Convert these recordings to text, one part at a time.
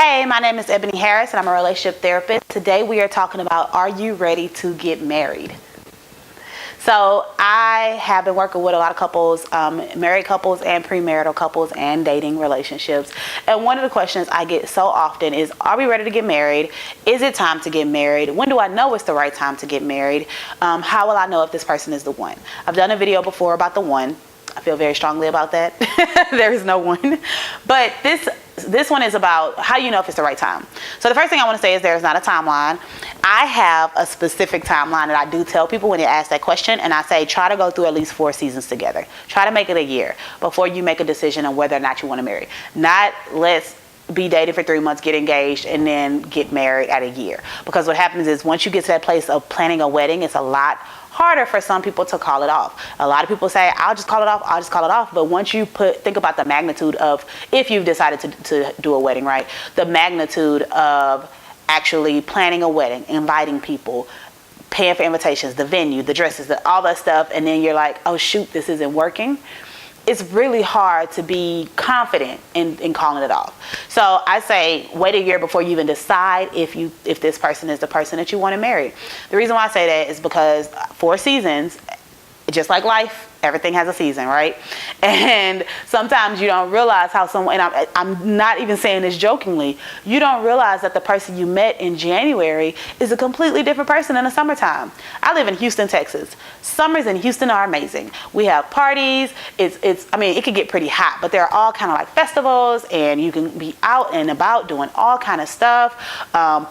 Hey, my name is Eboni Harris and I'm a relationship therapist. Today we are talking about, are you ready to get married? So I have been working with a lot of couples, married couples and premarital couples and dating relationships. And one of the questions I get so often is, are we ready to get married? Is it time to get married? When do I know it's the right time to get married? How will I know if this person is the one? I've done a video before about the one. I feel very strongly about that. There is no one. But this one is about how you know if it's the right time. So the first thing I want to say is there is not a timeline. I have a specific timeline that I do tell people when they ask that question, and I say try to go through at least 4 seasons together. Try to make it a year before you make a decision on whether or not you want to marry. Not let's be dating for 3 months, get engaged, and then get married at a year. Because what happens is once you get to that place of planning a wedding, it's a lot harder for some people to call it off. A lot of people say, I'll just call it off. But once you think about the magnitude of, if you've decided to do a wedding, right? The magnitude of actually planning a wedding, inviting people, paying for invitations, the venue, the dresses, all that stuff. And then you're like, oh shoot, this isn't working. It's really hard to be confident in calling it off. So I say wait a year before you even decide if this person is the person that you want to marry. The reason why I say that is because 4 seasons, just like life, everything has a season, right? And sometimes you don't realize how someone, and I'm not even saying this jokingly, you don't realize that the person you met in January is a completely different person in the summertime. I live in Houston, Texas. Summers in Houston are amazing. We have parties. I mean, it can get pretty hot, but there are all kind of like festivals, and you can be out and about doing all kind of stuff,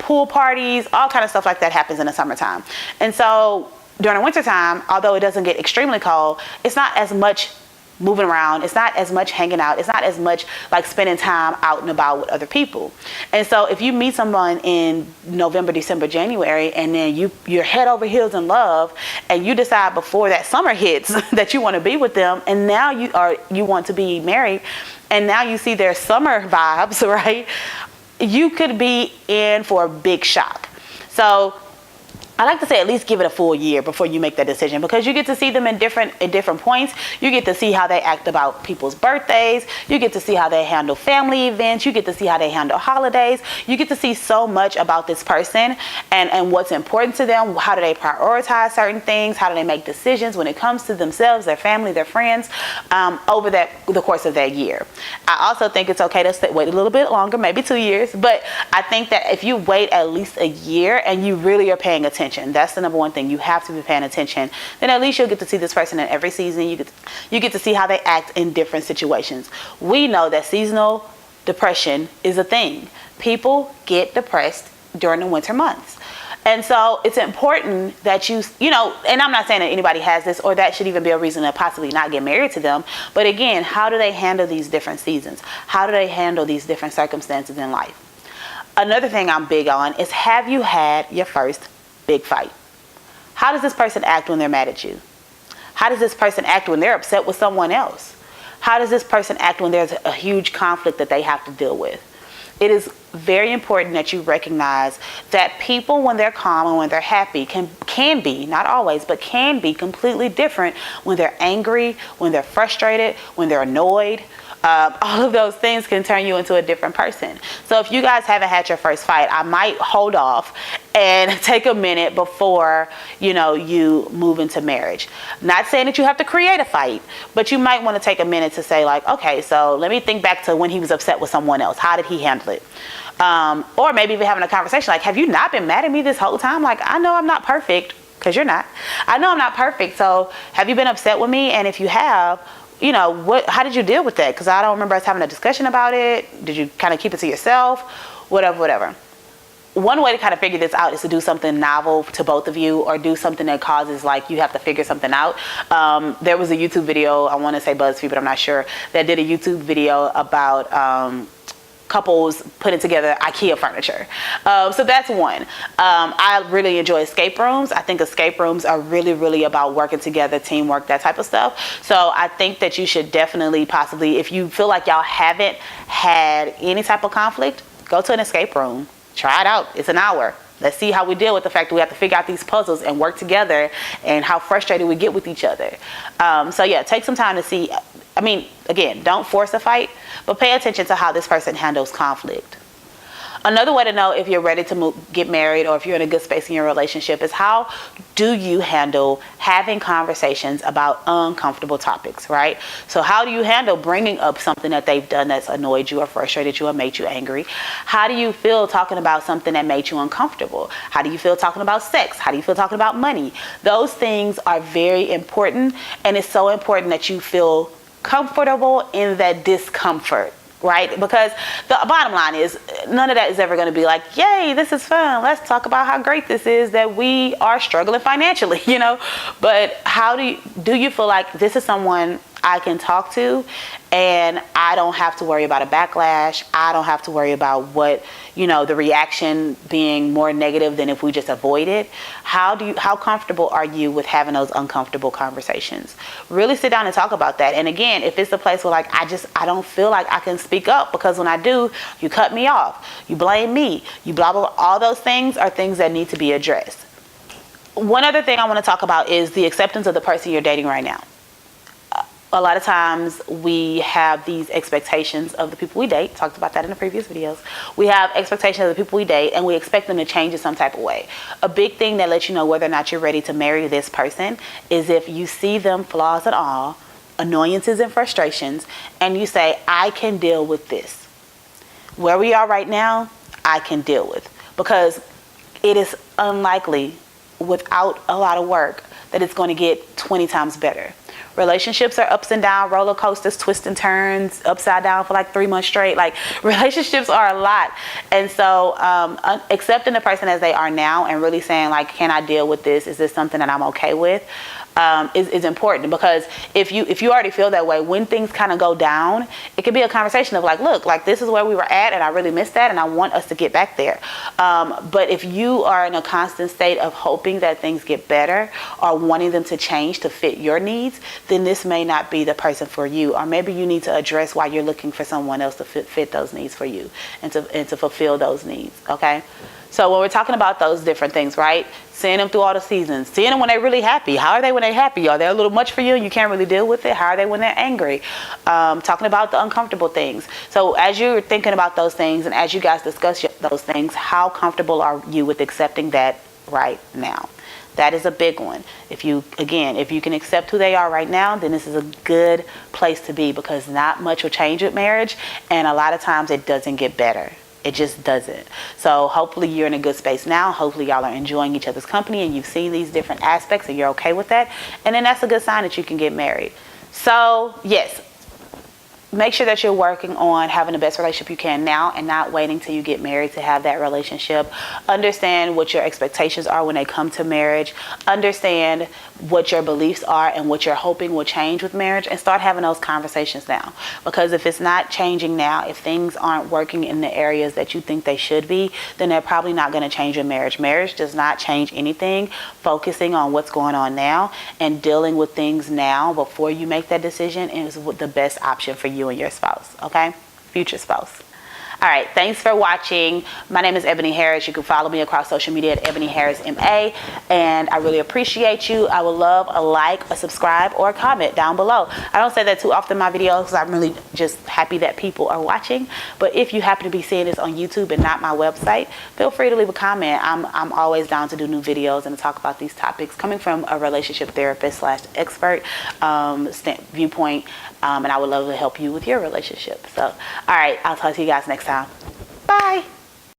pool parties, all kind of stuff like that happens in the summertime. And so during the wintertime, although it doesn't get extremely cold, it's not as much moving around. It's not as much hanging out. It's not as much like spending time out and about with other people. And so if you meet someone in November, December, January, and then you're head over heels in love, and you decide before that summer hits that you want to be with them, and now you want to be married, and now you see their summer vibes, right? You could be in for a big shock. So I like to say at least give it a full year before you make that decision, because you get to see them in different points. You get to see how they act about people's birthdays. You get to see how they handle family events. You get to see how they handle holidays. You get to see so much about this person and what's important to them. How do they prioritize certain things? How do they make decisions when it comes to themselves, their family, their friends, over the course of that year. I also think it's okay to wait a little bit longer, maybe 2 years, but I think that if you wait at least a year and you really are paying attention, that's the number one thing. You have to be paying attention. Then at least you'll get to see this person in every season. You get to see how they act in different situations. We know that seasonal depression is a thing. People get depressed during the winter months. And so it's important that you know, and I'm not saying that anybody has this or that should even be a reason to possibly not get married to them. But again, how do they handle these different seasons? How do they handle these different circumstances in life? Another thing I'm big on is, have you had your first big fight? How does this person act when they're mad at you? How does this person act when they're upset with someone else? How does this person act when there's a huge conflict that they have to deal with? It is very important that you recognize that people, when they're calm and when they're happy, can be, not always, but can be completely different when they're angry, when they're frustrated, when they're annoyed. All of those things can turn you into a different person. So if you guys haven't had your first fight, I might hold off and take a minute before, you move into marriage. Not saying that you have to create a fight, but you might want to take a minute to say like, okay, so let me think back to when he was upset with someone else. How did he handle it? Or maybe even having a conversation like, have you not been mad at me this whole time? Like, I know I'm not perfect, because you're not. I know I'm not perfect. So have you been upset with me? And if you have, how did you deal with that? Because I don't remember us having a discussion about it. Did you kind of keep it to yourself? Whatever. One way to kind of figure this out is to do something novel to both of you, or do something that causes like you have to figure something out. There was a YouTube video, I want to say BuzzFeed, but I'm not sure, that did a YouTube video about couples putting together IKEA furniture. So that's one. I really enjoy escape rooms. I think escape rooms are really, really about working together, teamwork, that type of stuff. So I think that you should definitely possibly, if you feel like y'all haven't had any type of conflict, go to an escape room. Try it out. It's an hour. Let's see how we deal with the fact that we have to figure out these puzzles and work together, and how frustrated we get with each other. So yeah, take some time to see. Again, don't force a fight, but pay attention to how this person handles conflict. Another way to know if you're ready to get married or if you're in a good space in your relationship is how do you handle having conversations about uncomfortable topics, right? So how do you handle bringing up something that they've done that's annoyed you or frustrated you or made you angry? How do you feel talking about something that made you uncomfortable? How do you feel talking about sex? How do you feel talking about money? Those things are very important, and it's so important that you feel comfortable in that discomfort, right? Because the bottom line is none of that is ever going to be like, yay, this is fun, let's talk about how great this is that we are struggling financially, you know. But how do you feel like this is someone I can talk to and I don't have to worry about a backlash, I don't have to worry about what, you know, the reaction being more negative than if we just avoid it? How comfortable are you with having those uncomfortable conversations? Really sit down and talk about that. And again, if it's a place where like I don't feel like I can speak up because when I do, you cut me off, you blame me, you blah blah, all those things are things that need to be addressed. One other thing I want to talk about is the acceptance of the person you're dating right now. A lot of times we have these expectations of the people we date. Talked about that in the previous videos. We have expectations of the people we date and we expect them to change in some type of way. A big thing that lets you know whether or not you're ready to marry this person is if you see them, flaws and all, annoyances and frustrations, and you say, I can deal with this. Where we are right now, I can deal with. Because it is unlikely, without a lot of work, that it's going to get 20 times better. Relationships are ups and down, roller coasters, twists and turns, upside down for like 3 months straight. Like, relationships are a lot. And so accepting the person as they are now and really saying like, can I deal with this? Is this something that I'm okay with? Is important, because if you already feel that way, when things kind of go down, it could be a conversation of like, look, like this is where we were at and I really missed that and I want us to get back there. But if you are in a constant state of hoping that things get better or wanting them to change to fit your needs, then this may not be the person for you. Or maybe you need to address why you're looking for someone else to fit those needs for you and to fulfill those needs, okay? So when we're talking about those different things, right? Seeing them through all the seasons, seeing them when they're really happy. How are they when they're happy? Are they a little much for you and you can't really deal with it? How are they when they're angry? Talking about the uncomfortable things. So as you're thinking about those things and as you guys discuss those things, how comfortable are you with accepting that right now? That is a big one. If you can accept who they are right now, then this is a good place to be, because not much will change with marriage, and a lot of times it doesn't get better. It just doesn't. So hopefully you're in a good space now. Hopefully y'all are enjoying each other's company and you've seen these different aspects and you're okay with that. And then that's a good sign that you can get married. So yes, make sure that you're working on having the best relationship you can now and not waiting till you get married to have that relationship. Understand what your expectations are when they come to marriage. Understand what your beliefs are and what you're hoping will change with marriage, and start having those conversations now. Because if it's not changing now, if things aren't working in the areas that you think they should be, then they're probably not going to change your marriage. Marriage does not change anything. Focusing on what's going on now and dealing with things now before you make that decision is the best option for you and your spouse, okay? Future spouse. All right, thanks for watching. My name is Eboni Harris. You can follow me across social media at Eboni Harris MA, and I really appreciate you. I would love a like, a subscribe, or a comment down below. I don't say that too often in my videos because I'm really just happy that people are watching. But if you happen to be seeing this on YouTube and not my website, feel free to leave a comment. I'm always down to do new videos and to talk about these topics coming from a relationship therapist / expert viewpoint, and I would love to help you with your relationship. So, all right, I'll talk to you guys next time.